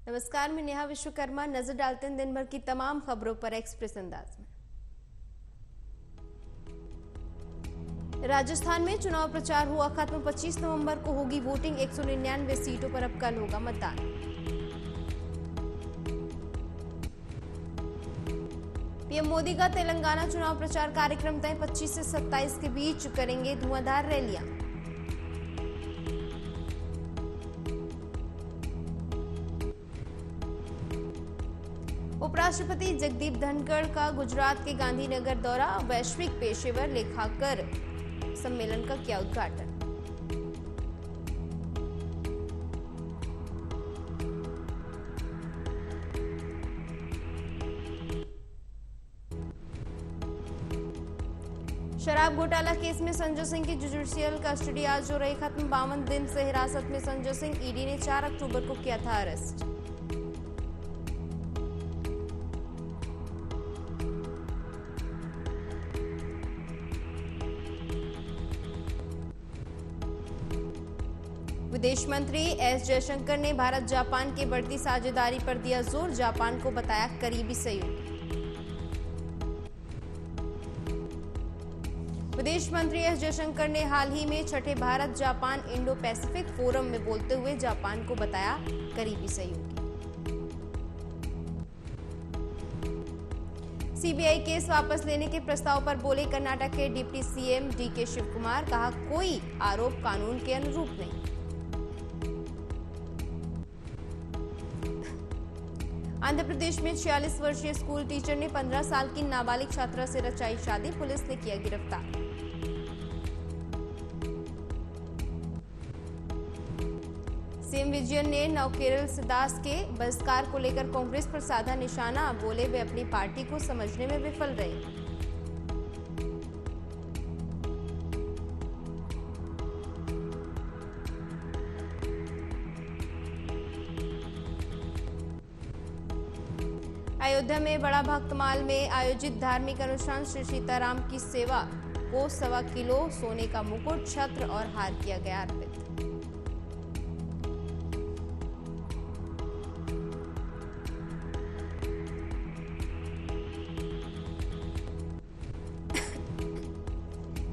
नमस्कार, मैं नेहा विश्वकर्मा। नजर डालते हैं दिन भर की तमाम खबरों पर एक्सप्रेस अंदाज में। राजस्थान में चुनाव प्रचार हुआ खत्म। 25 नवंबर को होगी वोटिंग। 199 सीटों पर अब कल होगा मतदान। पीएम मोदी का तेलंगाना चुनाव प्रचार कार्यक्रम तय। 25 से 27 के बीच करेंगे धुआंधार रैलियां। उपराष्ट्रपति जगदीप धनखड़ का गुजरात के गांधीनगर दौरा। वैश्विक पेशेवर लेखाकार सम्मेलन का किया उद्घाटन। शराब घोटाला केस में संजय सिंह की जुडिशियल कस्टडी आज हो रही खत्म। 52 दिन से हिरासत में संजय सिंह। ईडी ने 4 अक्टूबर को किया था अरेस्ट। विदेश मंत्री एस जयशंकर ने भारत जापान की बढ़ती साझेदारी पर दिया जोर। जापान को बताया करीबी सहयोगी। विदेश मंत्री एस जयशंकर ने हाल ही में छठे Bharat Japan Indo Pacific forum में बोलते हुए जापान को बताया करीबी सहयोगी। सीबीआई केस वापस लेने के प्रस्ताव पर बोले कर्नाटक के deputy CM DK Shivakumar. कहा, कोई आरोप कानून के अनुरूप नहीं। आंध्र प्रदेश में 46 वर्षीय स्कूल टीचर ने 15 साल की नाबालिग छात्रा से रचाई शादी। पुलिस ने किया गिरफ्तार। सीएम विजयन ने नवकेरल से दास के बहिष्कार को लेकर कांग्रेस पर साधा निशाना। बोले, वे अपनी पार्टी को समझने में विफल रहे। अयोध्या में बड़ा भक्तमाल में आयोजित धार्मिक अनुष्ठान। श्री सीताराम की सेवा को 1.25 किलो सोने का मुकुट, छत्र और हार किया गया अर्पित।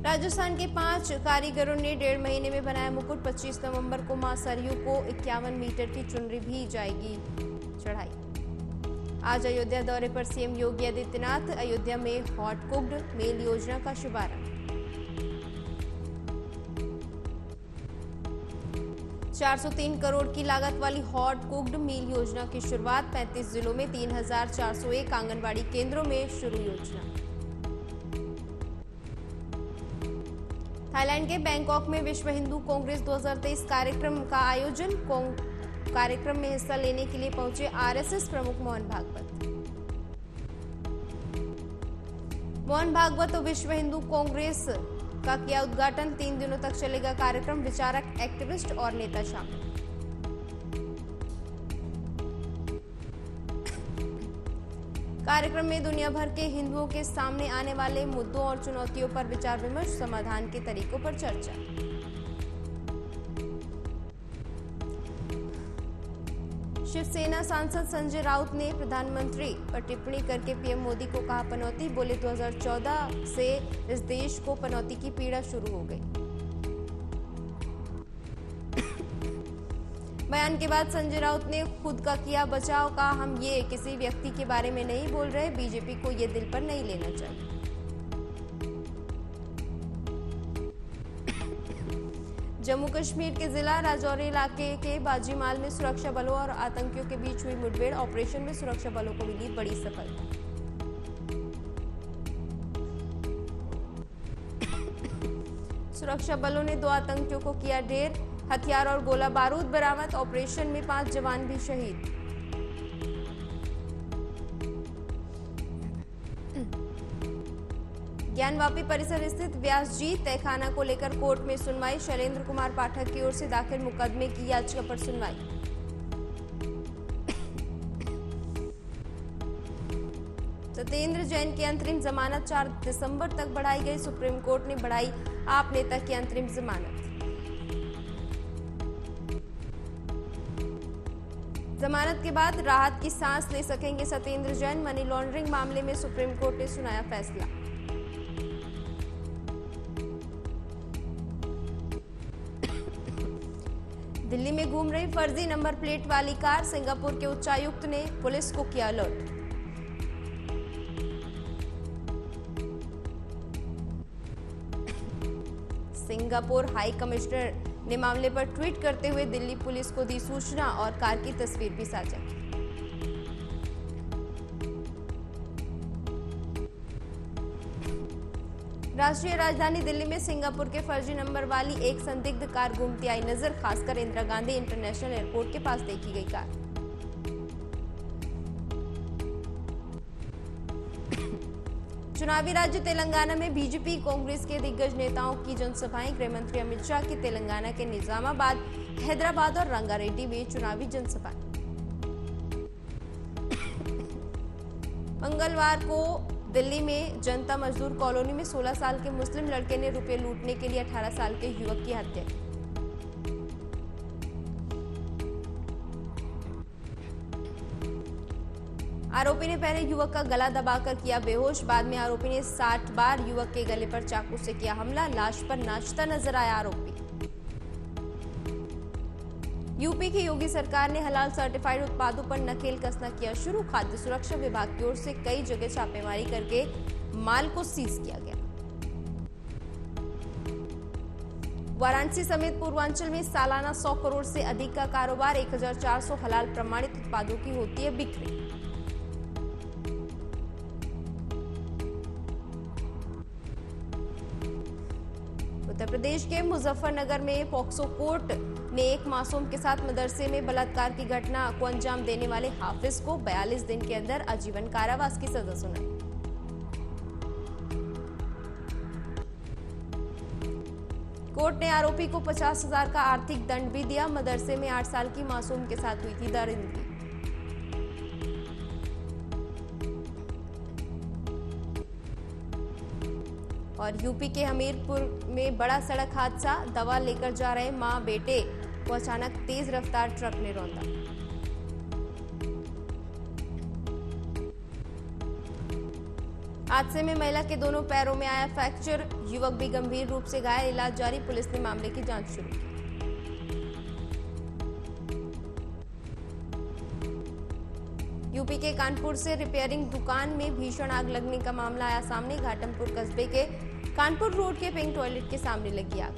राजस्थान के 5 कारीगरों ने 1.5 महीने में बनाया मुकुट। 25 नवंबर को मां सरयू को 51 मीटर की चुनरी भी जाएगी चढ़ाई। आज अयोध्या दौरे पर सीएम योगी आदित्यनाथ। अयोध्या में हॉट कुक्ड मेल योजना का शुभारंभ। 403 करोड़ की लागत वाली हॉट कुक्ड मील योजना की शुरुआत। 35 जिलों में 3401 आंगनबाड़ी केंद्रों में शुरू योजना। थाईलैंड के बैंकॉक में विश्व हिंदू कांग्रेस 2023 कार्यक्रम का आयोजन। कार्यक्रम में हिस्सा लेने के लिए पहुंचे आरएसएस प्रमुख मोहन भागवत। मोहन भागवत और विश्व हिंदू कांग्रेस का किया उद्घाटन। 3 दिनों तक चलेगा कार्यक्रम। विचारक, एक्टिविस्ट और नेता शामिल। कार्यक्रम में दुनिया भर के हिंदुओं के सामने आने वाले मुद्दों और चुनौतियों पर विचार विमर्श, समाधान के तरीकों पर चर्चा। शिवसेना सांसद संजय राउत ने प्रधानमंत्री पर टिप्पणी करके पीएम मोदी को कहा पनौती। बोले, 2014 से इस देश को पनौती की पीड़ा शुरू हो गई। बयान के बाद संजय राउत ने खुद का किया बचाव। कहा, हम ये किसी व्यक्ति के बारे में नहीं बोल रहे। बीजेपी को ये दिल पर नहीं लेना चाहिए। जम्मू कश्मीर के जिला राजौरी इलाके के बाजीमाल में सुरक्षा बलों और आतंकियों के बीच हुई मुठभेड़। ऑपरेशन में सुरक्षा बलों को मिली बड़ी सफलता। सुरक्षा बलों ने 2 आतंकियों को किया ढेर। हथियार और गोला बारूद बरामद। ऑपरेशन में 5 जवान भी शहीद। ज्ञानवापी परिसर स्थित व्यास जी तहखाना को लेकर कोर्ट में सुनवाई। शैलेंद्र कुमार पाठक की ओर से दाखिल मुकदमे की याचिका पर सुनवाई। सत्येंद्र जैन की अंतरिम जमानत 4 दिसंबर तक बढ़ाई गई। सुप्रीम कोर्ट ने बढ़ाई आप नेता की अंतरिम जमानत। जमानत के बाद राहत की सांस ले सकेंगे सत्येंद्र जैन। मनी लॉन्ड्रिंग मामले में सुप्रीम कोर्ट ने सुनाया फैसला। दिल्ली में घूम रही फर्जी नंबर प्लेट वाली कार, सिंगापुर के उच्चायुक्त ने पुलिस को किया अलर्ट। सिंगापुर हाई कमिश्नर ने मामले पर ट्वीट करते हुए दिल्ली पुलिस को दी सूचना और कार की तस्वीर भी साझा की। राष्ट्रीय राजधानी दिल्ली में सिंगापुर के फर्जी नंबर वाली एक संदिग्ध कार घूमती आई नजर, खासकर इंदिरा गांधी इंटरनेशनल एयरपोर्ट के पास देखी गई कार। चुनावी राज्य तेलंगाना में बीजेपी कांग्रेस के दिग्गज नेताओं की जनसभाएं। गृह मंत्री अमित शाह की तेलंगाना के निजामाबाद, हैदराबाद और रंगारेड्डी में चुनावी जनसभाएं। मंगलवार को दिल्ली में जनता मजदूर कॉलोनी में 16 साल के मुस्लिम लड़के ने रुपए लूटने के लिए 18 साल के युवक की हत्या की। आरोपी ने पहले युवक का गला दबाकर किया बेहोश, बाद में आरोपी ने 60 बार युवक के गले पर चाकू से किया हमला। लाश पर नाचता नजर आया आरोपी। यूपी की योगी सरकार ने हलाल सर्टिफाइड उत्पादों पर नकेल कसना किया शुरू। खाद्य सुरक्षा विभाग की ओर से कई जगह छापेमारी करके माल को सीज किया गया। वाराणसी समेत पूर्वांचल में सालाना 100 करोड़ से अधिक का कारोबार, 1400 हलाल प्रमाणित उत्पादों की होती है बिक्री। उत्तर प्रदेश के मुजफ्फरनगर में पॉक्सो कोर्ट ने एक मासूम के साथ मदरसे में बलात्कार की घटना को अंजाम देने वाले हाफिज को 42 दिन के अंदर आजीवन कारावास की सजा सुनाई। कोर्ट ने आरोपी को 50,000 का आर्थिक दंड भी दिया। मदरसे में 8 साल की मासूम के साथ हुई थी दरिंदगी। और यूपी के हमीरपुर में बड़ा सड़क हादसा, दवा लेकर जा रहे मां बेटे को अचानक तेज रफ्तार ट्रक ने रौंदा। हादसे में महिला के दोनों पैरों में आया फ्रैक्चर, युवक भी गंभीर रूप से घायल, इलाज जारी। पुलिस ने मामले की जांच शुरू की। यूपी के कानपुर से रिपेयरिंग दुकान में भीषण आग लगने का मामला आया सामने। घाटमपुर कस्बे के कानपुर रोड के पिंक टॉयलेट के सामने लगी आग।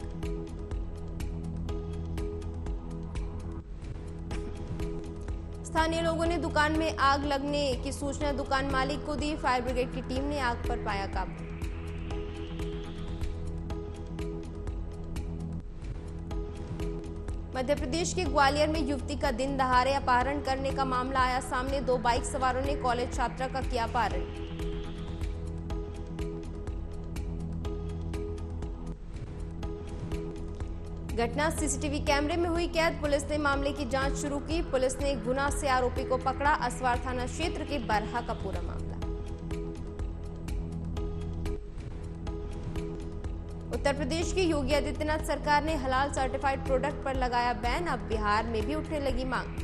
स्थानीय लोगों ने दुकान में आग लगने की सूचना दुकान मालिक को दी। फायर ब्रिगेड की टीम ने आग पर पाया काबू। मध्य प्रदेश के ग्वालियर में युवती का दिन दहाड़े अपहरण करने का मामला आया सामने। 2 बाइक सवारों ने कॉलेज छात्रा का किया अपहरण। घटना सीसीटीवी कैमरे में हुई कैद। पुलिस ने मामले की जांच शुरू की। पुलिस ने गुना से आरोपी को पकड़ा। असवार थाना क्षेत्र के बरहा का पूरा मामला। उत्तर प्रदेश की योगी आदित्यनाथ सरकार ने हलाल सर्टिफाइड प्रोडक्ट पर लगाया बैन। अब बिहार में भी उठने लगी मांग।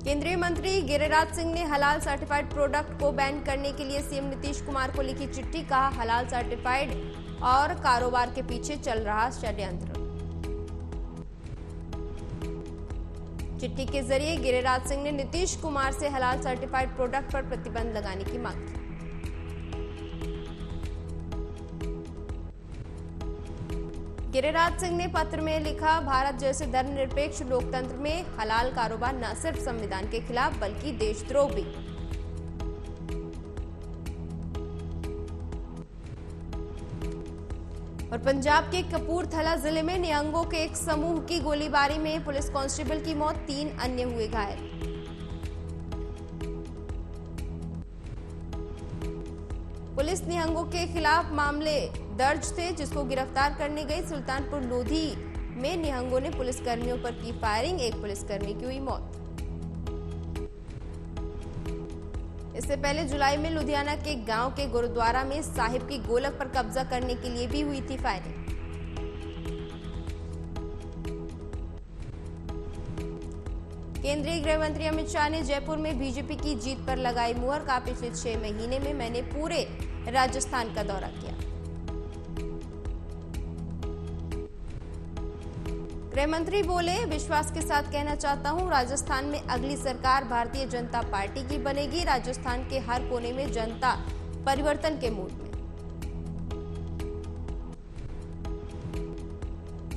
केंद्रीय मंत्री गिरिराज सिंह ने हलाल सर्टिफाइड प्रोडक्ट को बैन करने के लिए सीएम नीतीश कुमार को लिखी चिट्ठी। कहा, हलाल सर्टिफाइड और कारोबार के पीछे चल रहा षड्यंत्र। चिट्ठी के जरिए गिरिराज सिंह ने नीतीश कुमार से हलाल सर्टिफाइड प्रोडक्ट पर प्रतिबंध लगाने की मांग की। गिरिराज सिंह ने पत्र में लिखा, भारत जैसे धर्मनिरपेक्ष लोकतंत्र में हलाल कारोबार न सिर्फ संविधान के खिलाफ बल्कि देशद्रोह भी। और पंजाब के कपूरथला जिले में निहंगों के एक समूह की गोलीबारी में पुलिस कांस्टेबल की मौत, 3 अन्य हुए घायल। पुलिस निहंगों के खिलाफ मामले दर्ज थे, जिसको गिरफ्तार करने गई। सुल्तानपुर लोधी में निहंगों ने पुलिसकर्मियों पर की फायरिंग, एक पुलिसकर्मी की हुई मौत। इससे पहले जुलाई में लुधियाना के गांव के गुरुद्वारा में साहिब की गोलक पर कब्जा करने के लिए भी हुई थी फायरिंग। केंद्रीय गृह मंत्री अमित शाह ने जयपुर में बीजेपी की जीत पर लगाई मुहर। कहा, पिछले 6 महीने में मैंने पूरे राजस्थान का दौरा किया। गृह मंत्री बोले, विश्वास के साथ कहना चाहता हूं, राजस्थान में अगली सरकार भारतीय जनता पार्टी की बनेगी। राजस्थान के हर कोने में जनता परिवर्तन के मूड में।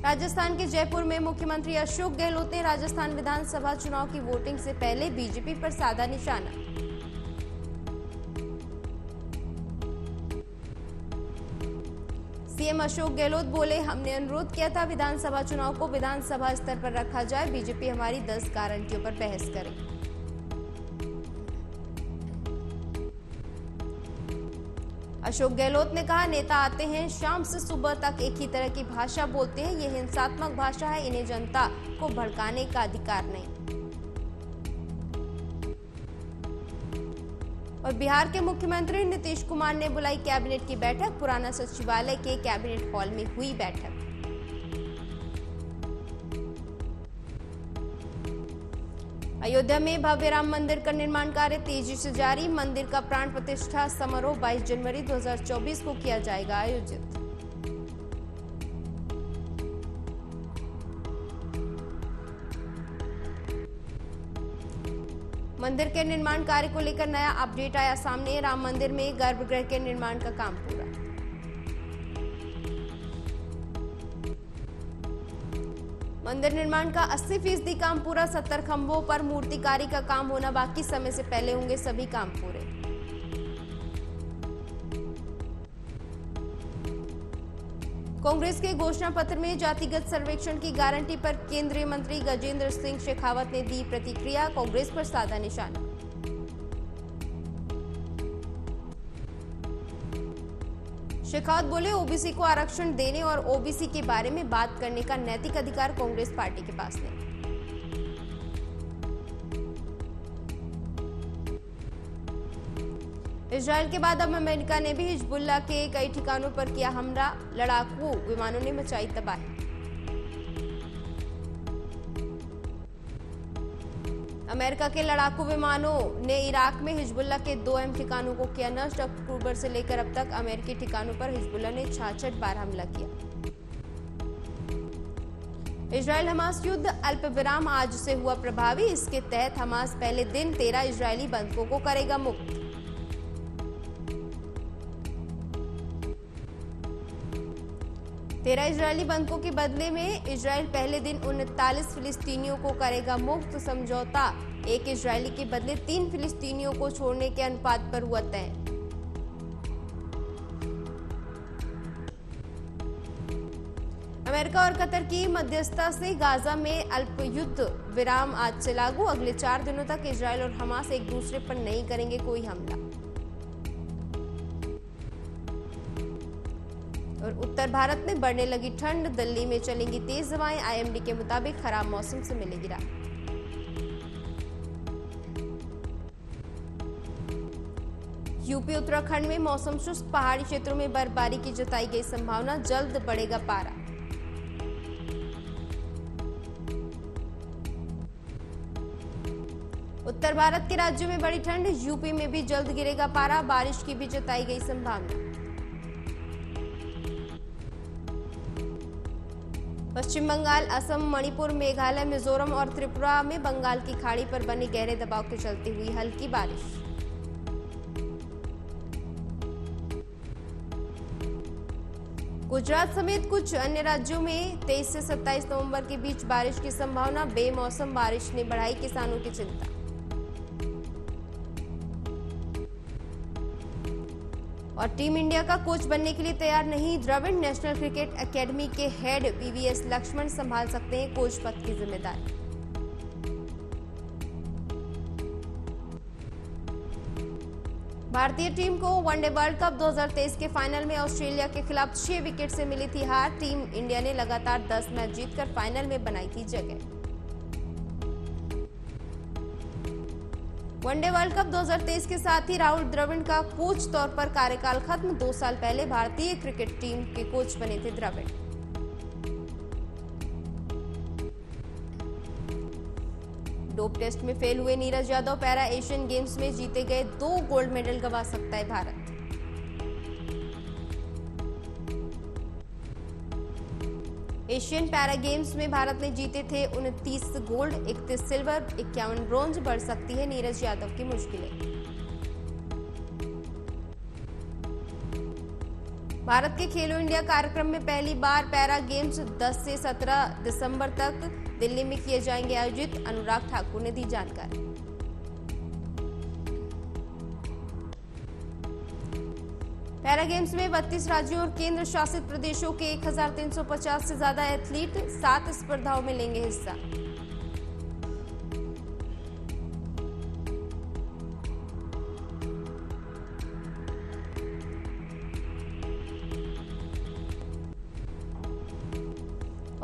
राजस्थान के जयपुर में मुख्यमंत्री अशोक गहलोत ने राजस्थान विधानसभा चुनाव की वोटिंग से पहले बीजेपी पर साधा निशाना। सीएम अशोक गहलोत बोले, हमने अनुरोध किया था विधानसभा चुनाव को विधानसभा स्तर पर रखा जाए। बीजेपी हमारी 10 गारंटियों पर बहस करे। अशोक गहलोत ने कहा, नेता आते हैं, शाम से सुबह तक एक ही तरह की भाषा बोलते हैं। ये हिंसात्मक भाषा है, इन्हें जनता को भड़काने का अधिकार नहीं। और बिहार के मुख्यमंत्री नीतीश कुमार ने बुलाई कैबिनेट की बैठक। पुराना सचिवालय के कैबिनेट हॉल में हुई बैठक। अयोध्या में भव्य राम मंदिर का निर्माण कार्य तेजी से जारी। मंदिर का प्राण प्रतिष्ठा समारोह 22 जनवरी 2024 को किया जाएगा आयोजित। मंदिर के निर्माण कार्य को लेकर नया अपडेट आया सामने। राम मंदिर में गर्भगृह के निर्माण का काम पूरा। मंदिर निर्माण का 80% काम पूरा। 70 खंभों पर मूर्तिकारी का काम होना बाकी। समय से पहले होंगे सभी काम पूरे। कांग्रेस के घोषणा पत्र में जातिगत सर्वेक्षण की गारंटी पर केंद्रीय मंत्री गजेंद्र सिंह शेखावत ने दी प्रतिक्रिया। कांग्रेस पर साधा निशाना। शेखावत बोले, ओबीसी को आरक्षण देने और ओबीसी के बारे में बात करने का नैतिक अधिकार कांग्रेस पार्टी के पास नहीं। इजरायल के बाद अब अमेरिका ने भी हिजबुल्लाह के कई ठिकानों पर किया हमला। लड़ाकू विमानों ने मचाई तबाही। अमेरिका के लड़ाकू विमानों ने इराक में हिजबुल्लाह के 2 अहम ठिकानों को किया नष्ट। अक्टूबर से लेकर अब तक अमेरिकी ठिकानों पर हिजबुल्लाह ने 66 बार हमला किया। इजरायल हमास युद्ध अल्पविराम आज से हुआ प्रभावी। इसके तहत हमास पहले दिन 13 इजरायली बंधकों को करेगा मुक्त। तेरह इजरायली बंधकों के बदले में इजरायल पहले दिन 39 फिलिस्तीनियों को करेगा मुक्त। समझौता 1 इजरायली के बदले 3 फिलिस्तीनियों को छोड़ने के अनुपात पर हुआ तय। अमेरिका और कतर की मध्यस्थता से गाजा में अल्पयुद्ध विराम आज से लागू। अगले 4 दिनों तक इजरायल और हमास एक दूसरे पर नहीं करेंगे कोई हमला। और उत्तर भारत में बढ़ने लगी ठंड। दिल्ली में चलेंगी तेज हवाएं। आईएमडी के मुताबिक खराब मौसम से मिलेगी राहत। यूपी उत्तराखंड में मौसम शुष्क। पहाड़ी क्षेत्रों में बर्फबारी की जताई गई संभावना। जल्द बढ़ेगा पारा। उत्तर भारत के राज्यों में बड़ी ठंड। यूपी में भी जल्द गिरेगा पारा। बारिश की भी जताई गई संभावना। पश्चिम बंगाल, असम, मणिपुर, मेघालय, मिजोरम और त्रिपुरा में बंगाल की खाड़ी पर बने गहरे दबाव के चलते हुई हल्की बारिश। गुजरात समेत कुछ अन्य राज्यों में 23 से 27 नवंबर के बीच बारिश की संभावना। बेमौसम बारिश ने बढ़ाई किसानों की चिंता। और टीम इंडिया का कोच बनने के लिए तैयार नहीं द्रविड़। नेशनल क्रिकेट एकेडमी के हेड वीवीएस लक्ष्मण संभाल सकते हैं कोच पद की जिम्मेदारी। भारतीय टीम को वनडे वर्ल्ड कप 2023 के फाइनल में ऑस्ट्रेलिया के खिलाफ 6 विकेट से मिली थी हार। टीम इंडिया ने लगातार 10 मैच जीतकर फाइनल में बनाई थी जगह। वनडे वर्ल्ड कप 2023 के साथ ही राहुल द्रविड़ का कोच तौर पर कार्यकाल खत्म। 2 साल पहले भारतीय क्रिकेट टीम के कोच बने थे द्रविड़। डोप टेस्ट में फेल हुए Neeraj Yadav para Asian games में जीते गए 2 गोल्ड मेडल गंवा सकता है भारत। एशियन पैरा गेम्स में भारत ने जीते थे 29 गोल्ड, 31 सिल्वर, 51 ब्रॉन्ज। बढ़ सकती है नीरज यादव की मुश्किलें। भारत के खेलो इंडिया कार्यक्रम में पहली बार पैरा गेम्स 10 से 17 दिसंबर तक दिल्ली में किए जाएंगे आयोजित। अनुराग ठाकुर ने दी जानकारी। पैरा गेम्स में 32 राज्यों और केंद्र शासित प्रदेशों के 1350 से ज्यादा एथलीट 7 स्पर्धाओं में लेंगे हिस्सा।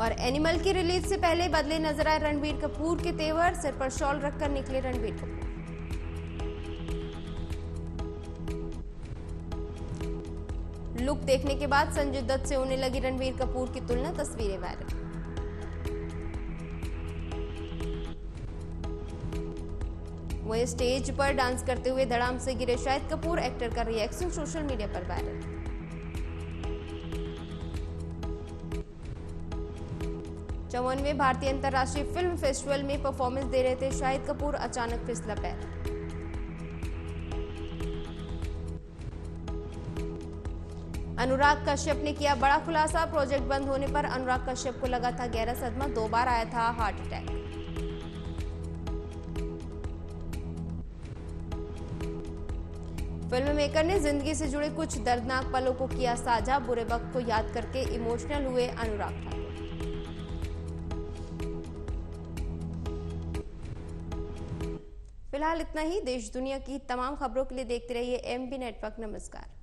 और एनिमल की रिलीज से पहले बदले नजर आए रणबीर कपूर के तेवर। सिर पर शॉल रखकर निकले रणबीर कपूर। लुक देखने के बाद संजय दत्त से होने लगी रणबीर कपूर की तुलना। तस्वीरें वायरल। वहीं स्टेज पर डांस करते हुए धड़ाम से गिरे शाहिद कपूर। एक्टर का रिएक्शन सोशल मीडिया पर वायरल। चौवनवें भारतीय अंतर्राष्ट्रीय फिल्म फेस्टिवल में परफॉर्मेंस दे रहे थे शाहिद कपूर। अचानक फिसला पैर। अनुराग कश्यप ने किया बड़ा खुलासा। प्रोजेक्ट बंद होने पर अनुराग कश्यप को लगा था गहरा सदमा। 2 बार आया था हार्ट अटैक। फिल्म मेकर ने जिंदगी से जुड़े कुछ दर्दनाक पलों को किया साझा। बुरे वक्त को याद करके इमोशनल हुए अनुराग ठाकुर। फिलहाल इतना ही। देश दुनिया की तमाम खबरों के लिए देखते रहिए एमबी नेटवर्क। नमस्कार।